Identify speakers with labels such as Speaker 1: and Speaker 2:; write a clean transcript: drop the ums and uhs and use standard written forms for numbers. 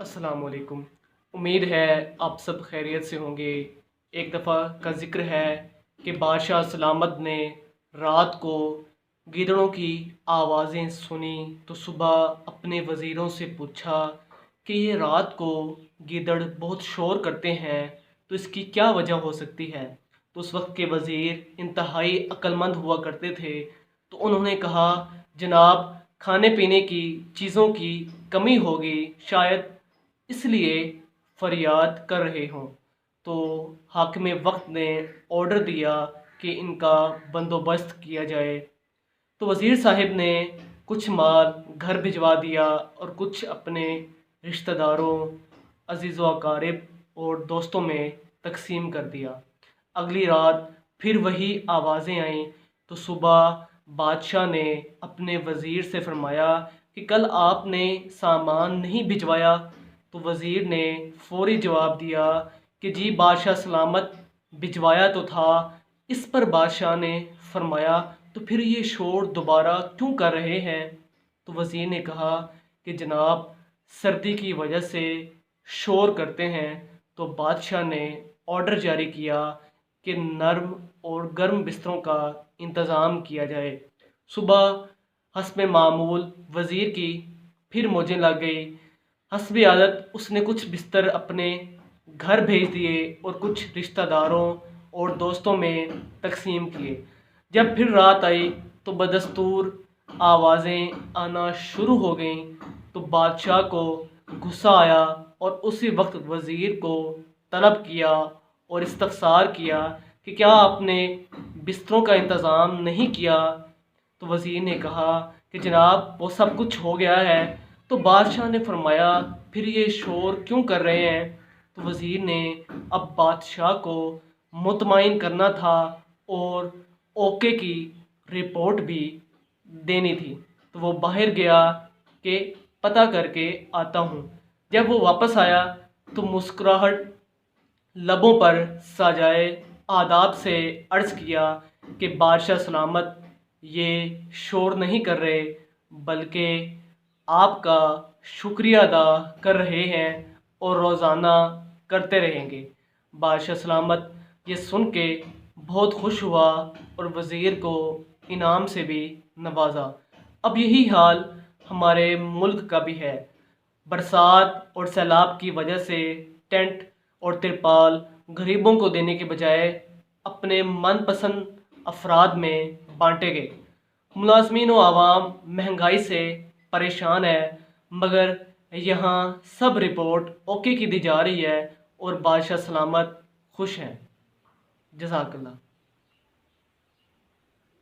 Speaker 1: अस्सलाम वालेकुम। उम्मीद है आप सब खैरियत से होंगे। एक दफ़ा का ज़िक्र है कि बादशाह सलामत ने रात को गीदड़ों की आवाज़ें सुनी तो सुबह अपने वज़ीरों से पूछा कि ये रात को गीदड़ बहुत शोर करते हैं, तो इसकी क्या वजह हो सकती है। तो उस वक्त के वज़ीर इंतहाई अक्लमंद हुआ करते थे, तो उन्होंने कहा, जनाब खाने पीने की चीज़ों की कमी होगी, शायद इसलिए फरियाद कर रहे हों। तो हाकिम वक्त ने ऑर्डर दिया कि इनका बंदोबस्त किया जाए। तो वज़ीर साहब ने कुछ माल घर भिजवा दिया और कुछ अपने रिश्तेदारों, अजीज़ व अकारिब और दोस्तों में तकसीम कर दिया। अगली रात फिर वही आवाज़ें आईं। तो सुबह बादशाह ने अपने वज़ीर से फरमाया कि कल आपने सामान नहीं भिजवाया। तो वज़ीर ने फ़ौरी जवाब दिया कि जी बादशाह सलामत, भिजवाया तो था। इस पर बादशाह ने फरमाया, तो फिर ये शोर दोबारा क्यों कर रहे हैं। तो वज़ीर ने कहा कि जनाब सर्दी की वजह से शोर करते हैं। तो बादशाह ने ऑर्डर जारी किया कि नर्म और गर्म बिस्तरों का इंतज़ाम किया जाए। सुबह हस्ब मामूल वज़ीर की फिर मौजें लग गई। हस्ब आदत उसने कुछ बिस्तर अपने घर भेज दिए और कुछ रिश्तेदारों और दोस्तों में तकसीम किए। जब फिर रात आई तो बदस्तूर आवाज़ें आना शुरू हो गईं। तो बादशाह को गुस्सा आया और उसी वक्त वज़ीर को तलब किया और इस्तफ़सार किया कि क्या आपने बिस्तरों का इंतज़ाम नहीं किया। तो वज़ीर ने कहा कि जनाब वो सब कुछ हो गया है। तो बादशाह ने फरमाया, फिर ये शोर क्यों कर रहे हैं। तो वज़ीर ने अब बादशाह को मुतमईन करना था और ओके की रिपोर्ट भी देनी थी। तो वो बाहर गया कि पता करके आता हूँ। जब वो वापस आया तो मुस्कुराहट लबों पर सजाए आदाब से अर्ज़ किया कि बादशाह सलामत ये शोर नहीं कर रहे, बल्कि आपका शुक्रिया अदा कर रहे हैं और रोज़ाना करते रहेंगे। बादशाह सलामत ये सुन के बहुत खुश हुआ और वज़ीर को इनाम से भी नवाजा। अब यही हाल हमारे मुल्क का भी है। बरसात और सैलाब की वजह से टेंट और तिरपाल गरीबों को देने के बजाय अपने मनपसंद अफराद में बांटे गए। मुलाजमीन व आवाम महंगाई से परेशान है, मगर यहाँ सब रिपोर्ट ओके की दी जा रही है और बादशाह सलामत खुश हैं। जज़ाकल्लाह।